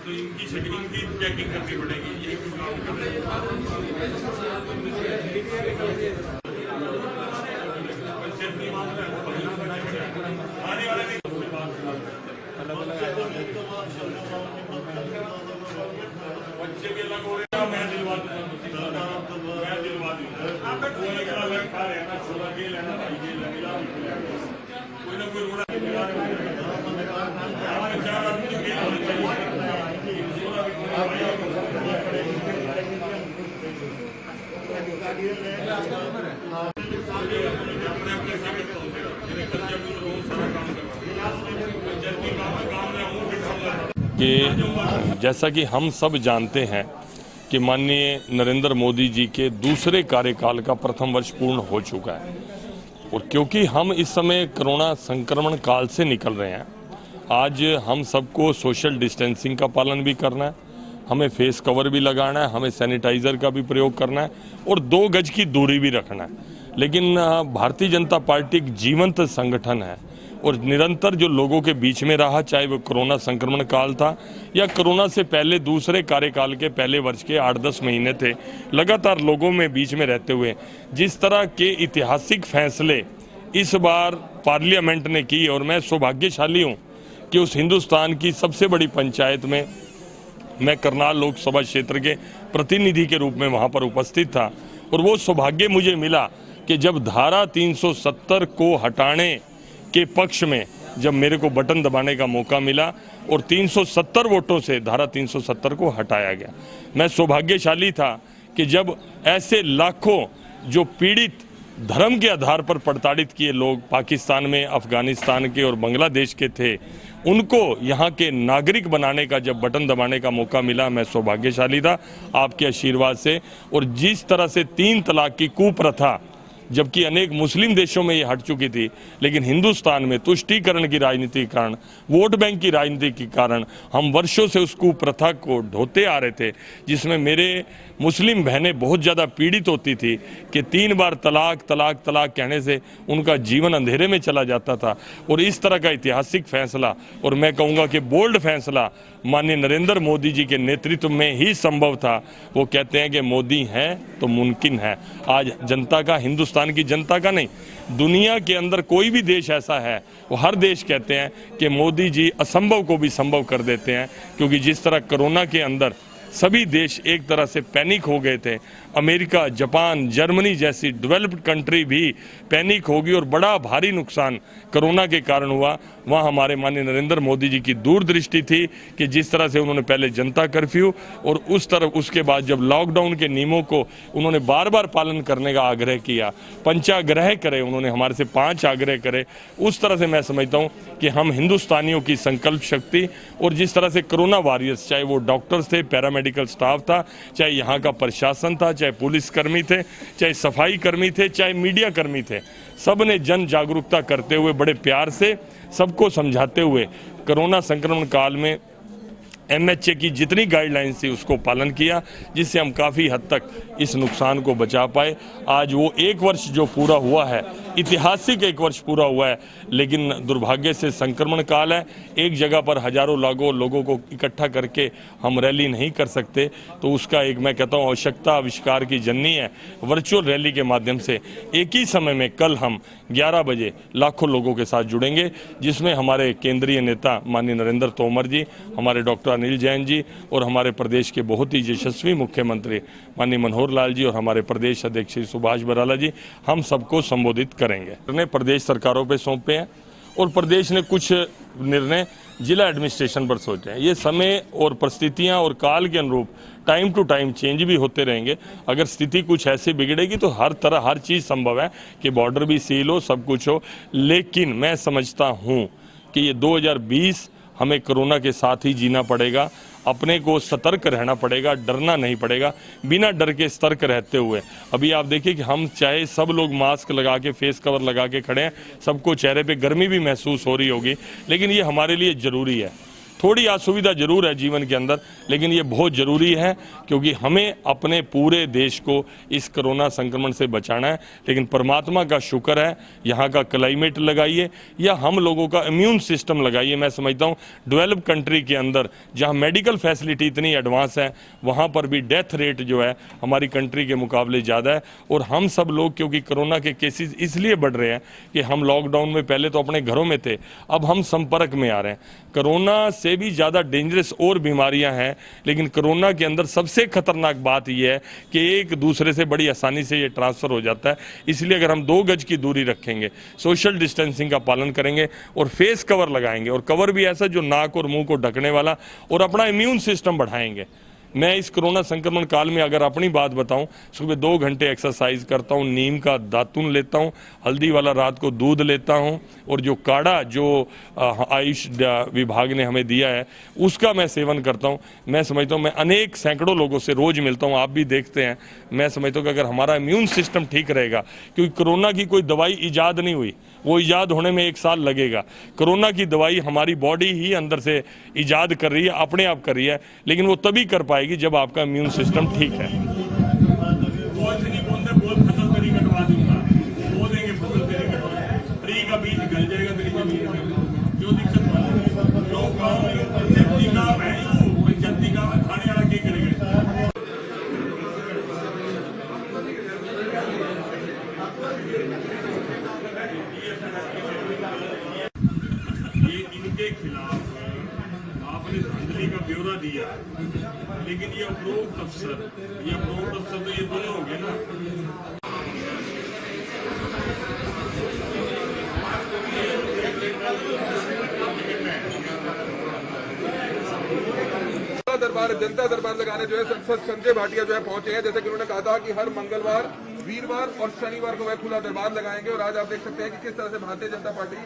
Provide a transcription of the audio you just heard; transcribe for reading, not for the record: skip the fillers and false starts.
तो इनकी शेड्यूलिंग की चेकिंग करनी पड़ेगी। ये काम कर रहे आने वाले बच्चे भी अलग हो रहे हैं। मैं दिलवा कोई ना कोई रोड़ा कि जैसा कि हम सब जानते हैं कि माननीय नरेंद्र मोदी जी के दूसरे कार्यकाल का प्रथम वर्ष पूर्ण हो चुका है और क्योंकि हम इस समय कोरोना संक्रमण काल से निकल रहे हैं, आज हम सबको सोशल डिस्टेंसिंग का पालन भी करना है, हमें फेस कवर भी लगाना है, हमें सैनिटाइज़र का भी प्रयोग करना है और 2 गज की दूरी भी रखना है। लेकिन भारतीय जनता पार्टी एक जीवंत संगठन है और निरंतर जो लोगों के बीच में रहा, चाहे वो कोरोना संक्रमण काल था या कोरोना से पहले दूसरे कार्यकाल के पहले वर्ष के 8-10 महीने थे, लगातार लोगों में बीच में रहते हुए जिस तरह के ऐतिहासिक फैसले इस बार पार्लियामेंट ने की, और मैं सौभाग्यशाली हूँ कि उस हिंदुस्तान की सबसे बड़ी पंचायत में मैं करनाल लोकसभा क्षेत्र के प्रतिनिधि के रूप में वहाँ पर उपस्थित था और वो सौभाग्य मुझे मिला कि जब धारा 370 को हटाने के पक्ष में जब मेरे को बटन दबाने का मौका मिला और 370 वोटों से धारा 370 को हटाया गया। मैं सौभाग्यशाली था कि जब ऐसे लाखों जो पीड़ित धर्म के आधार पर प्रताड़ित किए लोग पाकिस्तान में, अफगानिस्तान के और बांग्लादेश के थे, उनको यहाँ के नागरिक बनाने का जब बटन दबाने का मौका मिला, मैं सौभाग्यशाली था आपके आशीर्वाद से। और जिस तरह से 3 तलाक की कुप्रथा, जबकि अनेक मुस्लिम देशों में ये हट चुकी थी, लेकिन हिंदुस्तान में तुष्टीकरण की राजनीति के कारण, वोट बैंक की राजनीति के कारण हम वर्षों से उस कुप्रथा को ढोते आ रहे थे, जिसमें मेरे मुस्लिम बहनें बहुत ज़्यादा पीड़ित होती थी कि 3 बार तलाक तलाक तलाक कहने से उनका जीवन अंधेरे में चला जाता था। और इस तरह का ऐतिहासिक फैसला, और मैं कहूँगा कि बोल्ड फैसला, माननीय नरेंद्र मोदी जी के नेतृत्व में ही संभव था। वो कहते हैं कि मोदी हैं तो मुमकिन है। आज जनता का, हिंदुस्तान की जनता का नहीं, दुनिया के अंदर कोई भी देश ऐसा है, वो हर देश कहते हैं कि मोदी जी असंभव को भी संभव कर देते हैं। क्योंकि जिस तरह कोरोना के अंदर सभी देश एक तरह से पैनिक हो गए थे, अमेरिका, जापान, जर्मनी जैसी डेवलप्ड कंट्री भी पैनिक होगी और बड़ा भारी नुकसान कोरोना के कारण हुआ। वहाँ हमारे माननीय नरेंद्र मोदी जी की दूरदृष्टि थी कि जिस तरह से उन्होंने पहले जनता कर्फ्यू और उस तरफ उसके बाद जब लॉकडाउन के नियमों को उन्होंने बार बार पालन करने का आग्रह किया, पंचाग्रह करे उन्होंने, हमारे से 5 आग्रह करे। उस तरह से मैं समझता हूँ कि हम हिंदुस्तानियों की संकल्प शक्ति और जिस तरह से कोरोना वॉरियर्स, चाहे वो डॉक्टर्स थे, पैरामेडिकल स्टाफ था, चाहे यहाँ का प्रशासन था, चाहे पुलिसकर्मी थे, चाहे सफाई कर्मी थे, चाहे मीडिया कर्मी थे, सब ने जन जागरूकता करते हुए, बड़े प्यार से सबको समझाते हुए कोरोना संक्रमण काल में MHA की जितनी गाइडलाइंस थी उसको पालन किया, जिससे हम काफ़ी हद तक इस नुकसान को बचा पाए। आज वो 1 वर्ष जो पूरा हुआ है, ऐतिहासिक 1 वर्ष पूरा हुआ है, लेकिन दुर्भाग्य से संक्रमण काल है, एक जगह पर हजारों लोगों को इकट्ठा करके हम रैली नहीं कर सकते। तो उसका एक, मैं कहता हूँ, आवश्यकता आविष्कार की जननी है। वर्चुअल रैली के माध्यम से एक ही समय में कल हम 11 बजे लाखों लोगों के साथ जुड़ेंगे, जिसमें हमारे केंद्रीय नेता माननीय नरेंद्र तोमर जी, हमारे डॉक्टर अनिल जैन जी और हमारे प्रदेश के बहुत ही यशस्वी मुख्यमंत्री माननीय मनोहर लाल जी और हमारे प्रदेश अध्यक्ष श्री सुभाष बराला जी, हम सबको संबोधित करेंगे। प्रदेश सरकारों पे सौंपे हैं और प्रदेश ने कुछ निर्णय जिला एडमिनिस्ट्रेशन पर सोचे हैं। ये समय और परिस्थितियां और काल के अनुरूप टाइम टू टाइम चेंज भी होते रहेंगे। अगर स्थिति कुछ ऐसी बिगड़ेगी तो हर चीज़ संभव है कि बॉर्डर भी सील हो, सब कुछ हो। लेकिन मैं समझता हूँ कि ये 2020 हमें कोरोना के साथ ही जीना पड़ेगा, अपने को सतर्क रहना पड़ेगा, डरना नहीं पड़ेगा, बिना डर के सतर्क रहते हुए। अभी आप देखिए कि हम चाहे सब लोग मास्क लगा के, फेस कवर लगा के खड़े हैं, सबको चेहरे पे गर्मी भी महसूस हो रही होगी, लेकिन ये हमारे लिए ज़रूरी है। थोड़ी असुविधा जरूर है जीवन के अंदर, लेकिन ये बहुत ज़रूरी है क्योंकि हमें अपने पूरे देश को इस कोरोना संक्रमण से बचाना है। लेकिन परमात्मा का शुक्र है, यहाँ का क्लाइमेट लगाइए या हम लोगों का इम्यून सिस्टम लगाइए। मैं समझता हूँ डेवलप कंट्री के अंदर जहाँ मेडिकल फैसिलिटी इतनी एडवांस है, वहाँ पर भी डेथ रेट जो है हमारी कंट्री के मुकाबले ज़्यादा है। और हम सब लोग क्योंकि कोरोना के केसेस इसलिए बढ़ रहे हैं कि हम लॉकडाउन में पहले तो अपने घरों में थे, अब हम संपर्क में आ रहे हैं। कोरोना से भी ज़्यादा डेंजरस और बीमारियां हैं, लेकिन कोरोना के अंदर सबसे खतरनाक बात यह है कि एक दूसरे से बड़ी आसानी से ये ट्रांसफ़र हो जाता है। इसलिए अगर हम 2 गज की दूरी रखेंगे, सोशल डिस्टेंसिंग का पालन करेंगे और फेस कवर लगाएंगे, और कवर भी ऐसा जो नाक और मुंह को ढकने वाला, और अपना इम्यून सिस्टम बढ़ाएंगे। मैं इस कोरोना संक्रमण काल में अगर अपनी बात बताऊं, सुबह 2 घंटे एक्सरसाइज करता हूं, नीम का दातुन लेता हूं, हल्दी वाला रात को दूध लेता हूं, और जो काढ़ा जो आयुष विभाग ने हमें दिया है उसका मैं सेवन करता हूं। मैं समझता हूं, मैं अनेक सैकड़ों लोगों से रोज मिलता हूं, आप भी देखते हैं। मैं समझता हूं कि अगर हमारा इम्यून सिस्टम ठीक रहेगा, क्योंकि कोरोना की कोई दवाई ईजाद नहीं हुई, वो ईजाद होने में 1 साल लगेगा। कोरोना की दवाई हमारी बॉडी ही अंदर से ईजाद कर रही है, अपने आप कर रही है, लेकिन वो तभी कर पाएगी जब आपका इम्यून सिस्टम ठीक है। फसल तेरी कटवा दूंगा, बो देंगे फसल तेरी कटवा, ट्री का बीज गल जाएगा तेरी जमीन में, जो दिक्कत वाला लोग पंचायती काम है, पंचायती काम है, खाने वाला क्या करेगा। ये इनके खिलाफ आपने धांधली का ब्यौरा दिया, लेकिन ये उपरोक्त अफसर तो ये दोनों हो गए ना। दरबार जनता दरबार लगाने जो है सांसद संजय भाटिया जो है पहुंचे हैं। जैसे कि उन्होंने कहा था कि हर मंगलवार, वीरवार और शनिवार को वह खुला दरबार लगाएंगे, और आज आप देख सकते हैं कि किस तरह से भारतीय जनता पार्टी